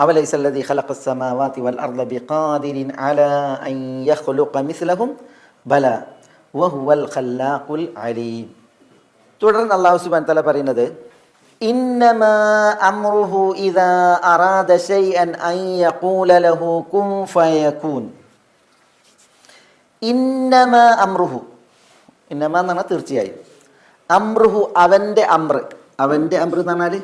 അവലൈസല്ലദീ ഖലഖസ് സമാവാതി വൽ അർള ബിഖാദിരിൻ അലാ അൻ യഖ്ലുഖ മിസ്ലഹും ബലാ വഹുവൽ ഖല്ലാഖുൽ അലീം. തുടർന്ന് അല്ലാഹു സുബ്ഹാനഹു വ തആല പറയുന്നത് ഇന്നമാ അംറുഹു ഇദാ അറാദ ശൈഅൻ അൻ യഖൂല ലഹു കുൻ ഫയകൂൻ. ഇന്നമാ അംറുഹു, ഇന്നമാ എന്ന് പറഞ്ഞാൽ തീർച്ചയായും, അംറുഹു അവൻ്റെ അമ്ര, അവൻ്റെ അമ്ര എന്ന് പറഞ്ഞാൽ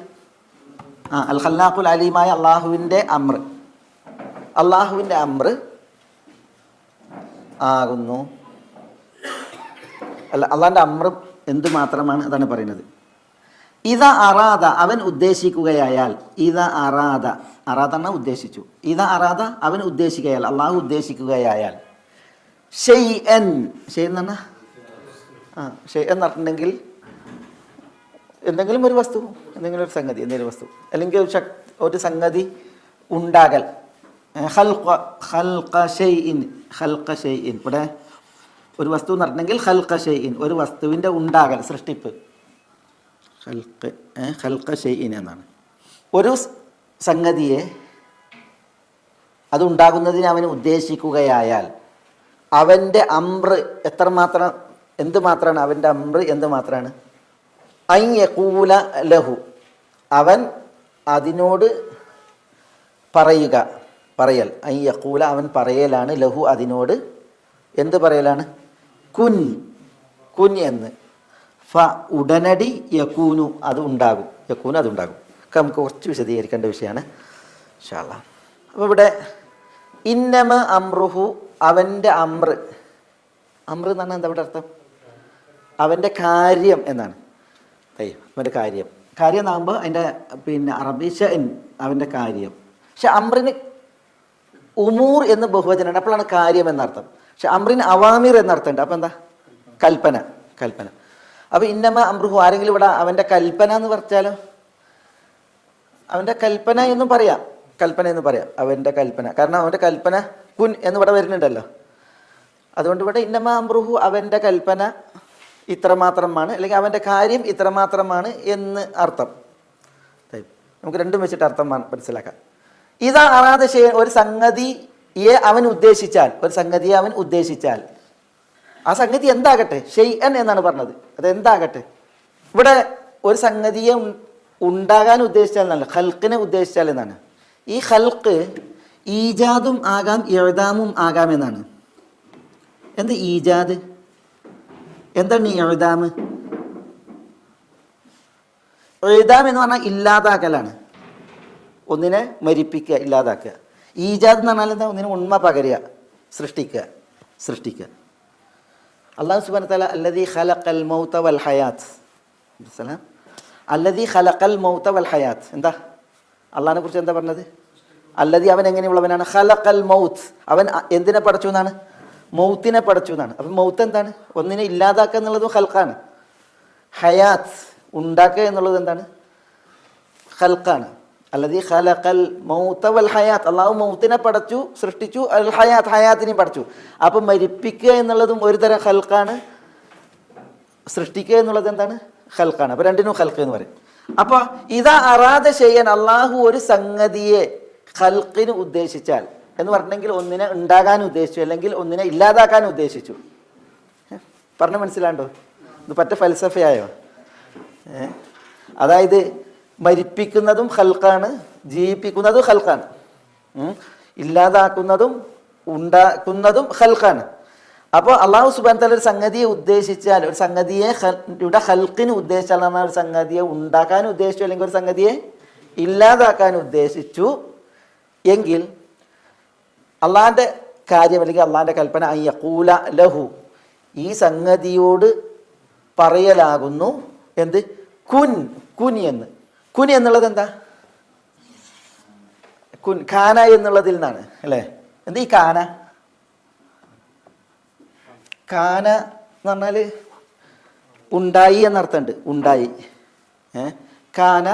അൽ ഖല്ലാഖുൽ അലീമായ അള്ളാഹുവിൻ്റെ അമ്ര, അള്ളാഹുവിൻ്റെ അമ്ര ആകുന്നു. അല്ല, അള്ളാഹിൻ്റെ അമ്ര എന്തു മാത്രമാണ്, അതാണ് പറയുന്നത്. ഇദ അറാദ അവൻ ഉദ്ദേശിക്കുകയായാൽ, ഇദ അറാദ, അറാദ എന്നാൽ ഉദ്ദേശിച്ചു, ഇദ അറാദ അവൻ ഉദ്ദേശിക്കുകയാൽ, അള്ളാഹു ഉദ്ദേശിക്കുകയായാൽ, ഷൈഅൻ, ഷൈ എന്ന് പറഞ്ഞാൽ ഷൈഅൻ എന്ന് പറഞ്ഞിട്ടുണ്ടെങ്കിൽ എന്തെങ്കിലും ഒരു വസ്തു, എന്തെങ്കിലും ഒരു സംഗതി, എന്തെങ്കിലും വസ്തു, അല്ലെങ്കിൽ ഒരു സംഗതി ഉണ്ടാകൽ. ഖൽഖ ഷൈഇൻ, ഖൽഖ ഷൈഇൻ, ഇവിടെ ഒരു വസ്തു എന്ന് പറഞ്ഞിട്ടുണ്ടെങ്കിൽ ഖൽഖ ഷൈഇൻ, ഒരു വസ്തുവിൻ്റെ ഉണ്ടാകൽ, സൃഷ്ടിപ്പ്. ഖൽഖ ഷൈഇൻ എന്നാണ്. ഒരു സംഗതിയെ അതുണ്ടാകുന്നതിന് അവന് ഉദ്ദേശിക്കുകയായാൽ അവൻ്റെ അമ്ര എത്രമാത്രം, എന്ത് മാത്രമാണ് അവൻ്റെ അമ്ര, എന്ത് മാത്രമാണ്? അൻ യഖൂല ലഹു, അവൻ അതിനോട് പറയുക, പറയൽ. അൻ യഖൂല അവൻ പറയലാണ്, ലഹു അതിനോട് എന്ത് പറയലാണ്? കുൻ, കുൻ എന്ന്. ഫ ഉടനടി യകൂനു അത് ഉണ്ടാകും, യകൂനു അതുണ്ടാകും. നമുക്ക് കുറച്ച് വിശദീകരിക്കേണ്ട വിഷയമാണ് ഇൻഷാ അല്ലാഹ്. അപ്പോൾ ഇവിടെ ഇന്നമ അംറുഹു അവൻ്റെ അമ്ര, അമ്ര എന്ന് പറഞ്ഞാൽ എന്താ ഇവിടെ അർത്ഥം? അവൻ്റെ കാര്യം എന്നാണ്. അവൻ്റെ കാര്യം, കാര്യം എന്നാകുമ്പോൾ അതിൻ്റെ അറബി ഷഅൻ, അവൻ്റെ കാര്യം. പക്ഷെ അമ്രിന് ഉമൂർ എന്ന് ബഹുവചനമാണ്, അപ്പോഴാണ് കാര്യം എന്നർത്ഥം. പക്ഷെ അമ്രിന് അവാമിർ എന്നർത്ഥമുണ്ട്. അപ്പോൾ എന്താ? കൽപ്പന, കൽപ്പന. അപ്പോൾ ഇന്നമ അമ്രുഹു, ആരെങ്കിലും ഇവിടെ അവൻ്റെ കൽപ്പന എന്ന് പറഞ്ഞാലോ, അവൻ്റെ കൽപ്പന എന്നും പറയാം, കൽപ്പന എന്ന് പറയാം, അവൻ്റെ കൽപ്പന. കാരണം അവൻ്റെ കൽപ്പന കുൻ എന്ന് ഇവിടെ വരുന്നുണ്ടല്ലോ. അതുകൊണ്ട് ഇവിടെ ഇന്നമ അമ്രുഹു അവൻ്റെ കൽപ്പന ഇത്രമാത്രമാണ്, അല്ലെങ്കിൽ അവൻ്റെ കാര്യം ഇത്രമാത്രമാണ് എന്ന് അർത്ഥം. നമുക്ക് രണ്ടും വെച്ചിട്ട് അർത്ഥം മനസ്സിലാക്കാം. ഇതാ അറാദ ഷൈഅൻ, ഒരു സംഗതിയെ അവൻ ഉദ്ദേശിച്ചാൽ, ഒരു സംഗതിയെ അവൻ ഉദ്ദേശിച്ചാൽ, ആ സംഗതി എന്താകട്ടെ, ഷൈഅൻ എന്നാണ് പറഞ്ഞത്, അത് എന്താകട്ടെ. ഇവിടെ ഒരു സംഗതിയെ ഉണ്ടാകാൻ ഉദ്ദേശിച്ചാൽ എന്നല്ല, ഖൽഖിനെ ഉദ്ദേശിച്ചാൽ എന്നാണ്. ഈ ഖൽഖ് ഈജാദും ആകാം ഇഅ്ദാമും ആകാം എന്നാണ്. എന്ത് ഈജാദ്, എന്താണ് ഇഅ്ദാം? ഇഅ്ദാം എന്ന് പറഞ്ഞാൽ ഇല്ലാതാക്കലാണ്, ഒന്നിനെ മരിപ്പിക്കുക, ഇല്ലാതാക്കുക. ഈജാദ് എന്ന് പറഞ്ഞാൽ എന്താ? ഒന്നിനെ ഉണ്മ പകരുക, സൃഷ്ടിക്കുക, സൃഷ്ടിക്കുക. അല്ലാഹു സുബ്ഹാനഹു വ തആല അല്ലദീ ഖലഖൽ മൗത വൽ ഹയാത്ത്, അല്ലദീ ഖലഖൽ മൗത വൽ ഹയാത്ത്, എന്താ അള്ളാഹിനെ കുറിച്ച് എന്താ പറഞ്ഞത്? അല്ലദീ, അവൻ എങ്ങനെയുള്ളവനാണ്? ഖലഖൽ മൗത്ത്, അവൻ എന്തിനെ പടച്ചു എന്നാണ്? മൗത്തിനെ പടച്ചു എന്നാണ്. അപ്പം മൗത്ത് എന്താണ്? ഒന്നിനെ ഇല്ലാതാക്കുക എന്നുള്ളതും ഖൽഖാണ്. ഹയാത്ത് ഉണ്ടാക്കുക എന്നുള്ളത് എന്താണ്? ഖൽഖാണ്. അല്ലദീ ഖലഖൽ മൗത വൽ ഹയാത്ത്, അള്ളാഹു മൗത്തിനെ പടച്ചു, സൃഷ്ടിച്ചു, അൽ ഹയാത്ത്, ഹയാത്തിനെ പടച്ചു. അപ്പം മരിപ്പിക്കുക എന്നുള്ളതും ഒരു തരം ഖൽഖാണ്, സൃഷ്ടിക്കുക എന്നുള്ളത് എന്താണ്? ഖൽഖാണ്. അപ്പോൾ രണ്ടിനും ഖൽഖ് എന്ന് പറയും. അപ്പോൾ ഇതാ അറാദ ഷൈഅൻ, അള്ളാഹു ഒരു സംഗതിയെ ഖൽഖിന് ഉദ്ദേശിച്ചാൽ എന്ന് പറഞ്ഞെങ്കിൽ ഒന്നിനെ ഉണ്ടാകാൻ ഉദ്ദേശിച്ചു, അല്ലെങ്കിൽ ഒന്നിനെ ഇല്ലാതാക്കാൻ ഉദ്ദേശിച്ചു. പറഞ്ഞ മനസ്സിലാണ്ടോ? ഇത് പറ്റ ഫൽസഫയായോ? അതായത് മരിപ്പിക്കുന്നതും ഖൽഖാണ്, ജീവിപ്പിക്കുന്നതും ഖൽഖാണ്, ഇല്ലാതാക്കുന്നതും ഉണ്ടാക്കുന്നതും ഖൽഖാണ്. അപ്പോൾ അള്ളാഹു സുബ്ഹാനഹു വ തആല ഒരു സംഗതിയെ ഉദ്ദേശിച്ചാൽ, ഒരു സംഗതിയെ ഇവിടെ ഖൽഖിന് ഉദ്ദേശിച്ചാൽ എന്നാൽ ഒരു സംഗതിയെ ഉണ്ടാക്കാൻ ഉദ്ദേശിച്ചു, അല്ലെങ്കിൽ ഒരു സംഗതിയെ ഇല്ലാതാക്കാൻ ഉദ്ദേശിച്ചു എങ്കിൽ അള്ളാഹിൻ്റെ കാര്യം, അല്ലെങ്കിൽ അള്ളാഹിൻ്റെ കൽപ്പന അൻ യഖൂല ലഹു, ഈ സംഗതിയോട് പറയലാകുന്നു എന്ത്? കുൻ, കുൻ എന്ന്. കുൻ എന്നുള്ളത് എന്താ? കുൻ, ഖാന എന്നുള്ളതിൽ നിന്നാണ് അല്ലേ? എന്ത് ഈ ഖാന? ഖാന എന്ന് പറഞ്ഞാൽ ഉണ്ടായി എന്നർത്ഥമുണ്ട്, ഉണ്ടായി. ഖാന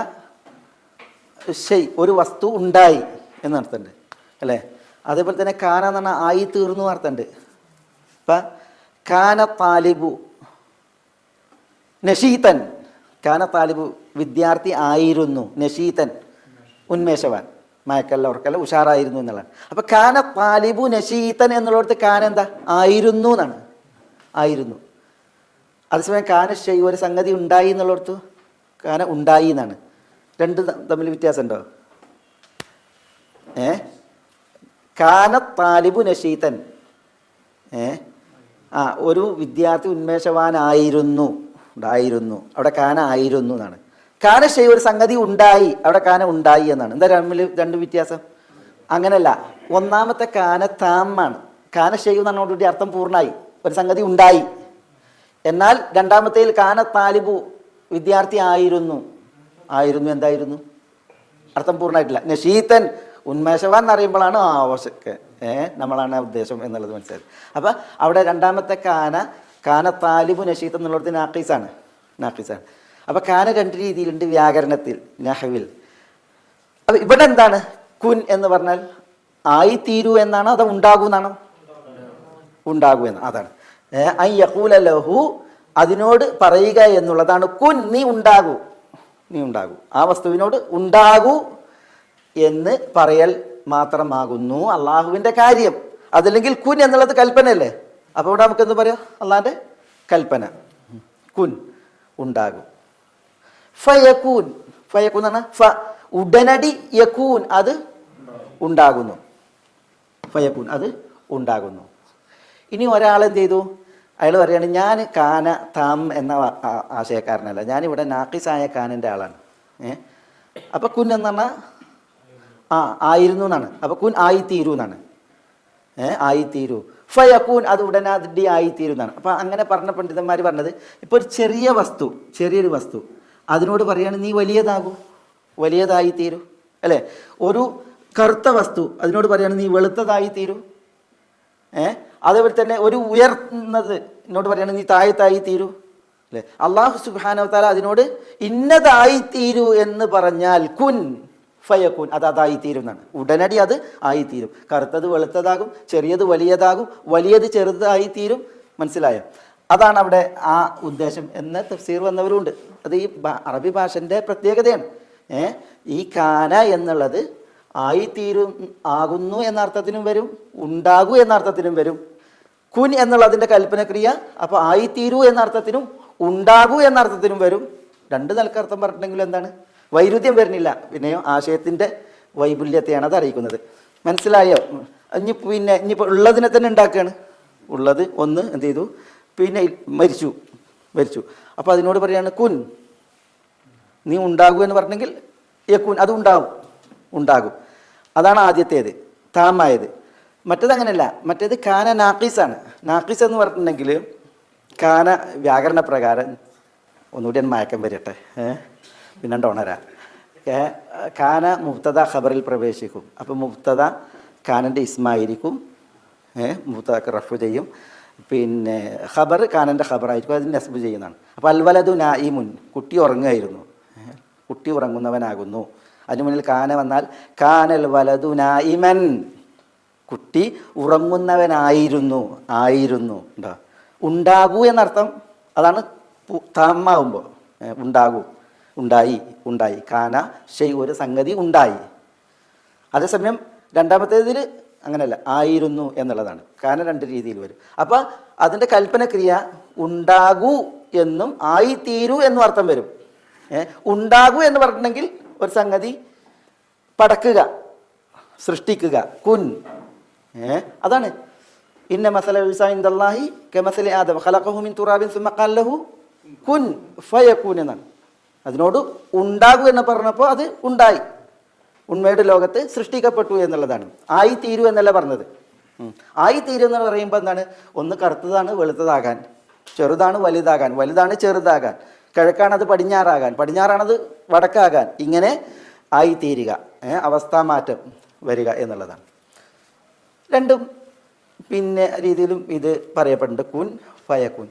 ഷൈ, ഒരു വസ്തു ഉണ്ടായി എന്നർത്ഥമുണ്ട് അല്ലേ? അതേപോലെ തന്നെ ഖാന എന്ന് പറഞ്ഞാൽ ആയി തീർന്നു അർത്ഥമുണ്ട്. ഇപ്പം ഖാന താലിബു നഷീതൻ, ഖാന താലിബു വിദ്യാർത്ഥി ആയിരുന്നു, നഷീതൻ ഉന്മേഷവാൻ. മയക്കല്ല ഉറക്കല്ല ഉഷാറായിരുന്നു എന്നുള്ളതാണ്. അപ്പം കാന താലിബു നശീതൻ എന്നുള്ളിടത്ത് കാന എന്താ ആയിരുന്നു എന്നാണ്, ആയിരുന്നു. അതേസമയം കാന ഷെയ് ഒരു സംഗതി ഉണ്ടായി എന്നുള്ളിടത്ത് കാന ഉണ്ടായി എന്നാണ്. രണ്ട് തമ്മിൽ വ്യത്യാസമുണ്ടോ? കാന താലിബു നശീതൻ, ഒരു വിദ്യാർത്ഥി ഉന്മേഷവാനായിരുന്നു, ഉണ്ടായിരുന്നു, അവിടെ കാന ആയിരുന്നു എന്നാണ്. കാന ഷെയ് ഒരു സംഗതി ഉണ്ടായി, അവിടെ കാന ഉണ്ടായി എന്നാണ്. എന്താ തമ്മിൽ രണ്ട് വ്യത്യാസം? അങ്ങനല്ല, ഒന്നാമത്തെ കാന താമാണ്, കാന ഷെയ് എന്നോടുകൂടി അർത്ഥം പൂർണ്ണമായി, ഒരു സംഗതി ഉണ്ടായി. എന്നാൽ രണ്ടാമത്തേൽ കാന താലിബു വിദ്യാർത്ഥി ആയിരുന്നു, ആയിരുന്നു എന്തായിരുന്നു, അർത്ഥം പൂർണ്ണമായിട്ടില്ല. നശീതൻ ഉന്മേഷവാൻ എന്നറിയുമ്പോഴാണ് ആവശ്യമൊക്കെ നമ്മളാണ് ഉദ്ദേശം എന്നുള്ളത് മനസ്സിലായത്. അപ്പം അവിടെ രണ്ടാമത്തെ കാന താലിബു നശീത്ത് എന്നുള്ളത് നാഖീസാണ്. അപ്പം കാന രണ്ട് രീതിയിലുണ്ട് വ്യാകരണത്തിൽ, നഹ്വിൽ. അപ്പം ഇവിടെ എന്താണ് കുൻ എന്ന് പറഞ്ഞാൽ ആയിത്തീരൂ എന്നാണോ അതോ ഉണ്ടാകൂ എന്നാണോ? ഉണ്ടാകൂ എന്ന്, അതാണ്. ഐ യഖൂല ലഹു, അതിനോട് പറയുക എന്നുള്ളതാണ് കുൻ, നീ ഉണ്ടാകൂ, നീ ഉണ്ടാകൂ, ആ വസ്തുവിനോട് ഉണ്ടാകൂ എന്ന് പറയൽ മാത്രമാകുന്നു അള്ളാഹുവിൻ്റെ കാര്യം. അതല്ലെങ്കിൽ കുൻ എന്നുള്ളത് കൽപ്പനയല്ലേ. അപ്പോൾ ഇവിടെ നമുക്ക് എന്ത് പറയാം? അള്ളാഹിൻ്റെ കൽപ്പന കുൻ, ഉണ്ടാകും. ഫയകൂൻ, ഫയകൂൻ എന്ന് പറഞ്ഞാൽ ഉടനടി യകൂൻ, അത് ഉണ്ടാകുന്നു. ഫയകൂൻ, അത് ഉണ്ടാകുന്നു. ഇനി ഒരാളെന്ത് ചെയ്തു? അയാൾ പറയുകയാണ് ഞാൻ കാന താം എന്ന ആശയക്കാരനല്ല, ഞാനിവിടെ നാഖിസായ കാനൻ്റെ ആളാണ്. അപ്പം കുൻ എന്ന് പറഞ്ഞാൽ ആയിരുന്നു എന്നാണ്. അപ്പം കുൻ ആയിത്തീരൂ എന്നാണ്. ആയിത്തീരൂ. ഫയക്കൂൻ, അത് ഉടനടി ആയിത്തീരും എന്നാണ്. അപ്പം അങ്ങനെ പറഞ്ഞ പണ്ഡിതന്മാർ പറഞ്ഞത്, ഇപ്പോൾ ഒരു ചെറിയ വസ്തു, ചെറിയൊരു വസ്തു, അതിനോട് പറയാണ് നീ വലിയതാകൂ, വലിയതായിത്തീരൂ, അല്ലേ? ഒരു കറുത്ത വസ്തു, അതിനോട് പറയാണ് നീ വെളുത്തതായിത്തീരൂ. അതേപോലെ തന്നെ ഒരു ഉയർന്നത് എന്നോട് പറയാണ് നീ താഴത്തായിത്തീരൂ, അല്ലേ? അള്ളാഹു സുബ്ഹാനഹു വ തആല അതിനോട് ഇന്നതായിത്തീരൂ എന്ന് പറഞ്ഞാൽ കുൻ ഫയക്കൂൻ, അത് അതായിത്തീരും എന്നാണ്. ഉടനടി അത് ആയിത്തീരും. കറുത്തത് വെളുത്തതാകും, ചെറിയത് വലിയതാകും, വലിയത് ചെറുതായിത്തീരും. മനസ്സിലായോ? അതാണ് അവിടെ ആ ഉദ്ദേശം എന്ന് തഫ്സീർ വന്നവരുണ്ട്. അത് ഈ അറബി ഭാഷൻ്റെ പ്രത്യേകതയാണ്. ഈ കാന എന്നുള്ളത് ആയിത്തീരും, ആകുന്നു എന്ന അർത്ഥത്തിനും വരും, ഉണ്ടാകൂ എന്ന അർത്ഥത്തിനും വരും. കുൻ എന്നുള്ളതിൻ്റെ കൽപ്പനക്രിയ അപ്പോൾ ആയിത്തീരൂ എന്ന അർത്ഥത്തിനും ഉണ്ടാകൂ എന്ന അർത്ഥത്തിനും വരും. രണ്ട് നിലക്കർത്ഥം പറഞ്ഞിട്ടുണ്ടെങ്കിലും എന്താണ് വൈരുദ്ധ്യം വരുന്നില്ല. പിന്നെയോ ആശയത്തിൻ്റെ വൈപുല്യത്തെയാണ് അത് അറിയിക്കുന്നത്. മനസ്സിലായോ? ഇനിയിപ്പോൾ ഉള്ളതിനെ തന്നെ ഉണ്ടാക്കുകയാണ്. ഉള്ളത് ഒന്ന് എന്ത് ചെയ്തു, പിന്നെ മരിച്ചു. അപ്പോൾ അതിനോട് പറയാണ് കുൻ, നീ ഉണ്ടാകൂ എന്ന് പറഞ്ഞെങ്കിൽ യക്കുൻ, അത് ഉണ്ടാകും. അതാണ് ആദ്യത്തേത്, താമായത്. മറ്റേത് അങ്ങനെയല്ല, മറ്റേത് കാന നാഖീസാണ്. നാഖീസ് എന്ന് പറഞ്ഞിട്ടുണ്ടെങ്കിൽ കാന വ്യാകരണ പ്രകാരം ഒന്നുകൂടി മയക്കം വരട്ടെ, പിന്നെ ഉണരാ. കാന മുബ്തദ ഖബറിൽ പ്രവേശിക്കും. അപ്പോൾ മുബ്തദ കാനൻ്റെ ഇസ്മായിരിക്കും, മുബ്തദക്ക് റഫു ചെയ്യും. പിന്നെ ഖബർ കാനൻ്റെ ഖബറായിരിക്കും, അതിന് നസ്ബ് ചെയ്യുന്നതാണ്. അപ്പോൾ അൽവലദു നായിമുൻ, കുട്ടി ഉറങ്ങുമായിരുന്നു, കുട്ടി ഉറങ്ങുന്നവനാകുന്നു. അതിന് മുന്നിൽ കാന വന്നാൽ കാനൽ വലദു നായിമൻ, കുട്ടി ഉറങ്ങുന്നവനായിരുന്നു, ഉണ്ടോ? ഉണ്ടാകൂ എന്നർത്ഥം. അതാണ് താമാവുമ്പോൾ ഉണ്ടാകൂ, ഉണ്ടായി. കാന ഷെയ്, ഒരു സംഗതി ഉണ്ടായി. അതേസമയം രണ്ടാമത്തേതിൽ അങ്ങനെയല്ല, ആയിരുന്നു എന്നുള്ളതാണ്. കാന രണ്ട് രീതിയിൽ വരും. അപ്പം അതിൻ്റെ കൽപ്പനക്രിയ ഉണ്ടാകൂ എന്നും ആയിത്തീരൂ എന്നും അർത്ഥം വരും. ഉണ്ടാകൂ എന്ന് പറഞ്ഞിട്ടുണ്ടെങ്കിൽ ഒരു സംഗതി പടക്കുക, സൃഷ്ടിക്കുക, കുൻ. അതാണ് ഇന്ന മസല ഈസാ ഇൻദല്ലാഹി കമസലി ആദം ഖലഖഹു മിൻ തുറാബിൻ സുമ്മ ഖാല ലഹു കുൻ ഫയകൂൻ എന്നാണ്. അതിനോട് ഉണ്ടാകൂ എന്ന് പറഞ്ഞപ്പോൾ അത് ഉണ്ടായി, ഉണ്മയുടെ ലോകത്ത് സൃഷ്ടിക്കപ്പെട്ടു എന്നുള്ളതാണ്. ആയിത്തീരൂ എന്നല്ല പറഞ്ഞത്. ആയിത്തീരൂ എന്ന് പറയുമ്പോൾ എന്താണ്? ഒന്ന് കറുത്തതാണ് വെളുത്തതാകാൻ, ചെറുതാണ് വലുതാകാൻ, വലുതാണ് ചെറുതാകാൻ, കിഴക്കാണത് പടിഞ്ഞാറാകാൻ, പടിഞ്ഞാറാണത് വടക്കാകാൻ, ഇങ്ങനെ ആയിത്തീരുക, അവസ്ഥാമാറ്റം വരിക എന്നുള്ളതാണ്. രണ്ടും പിന്നെ രീതിയിലും ഇത് പറയപ്പെടുന്നുണ്ട്, കുൻ ഫയകുൻ.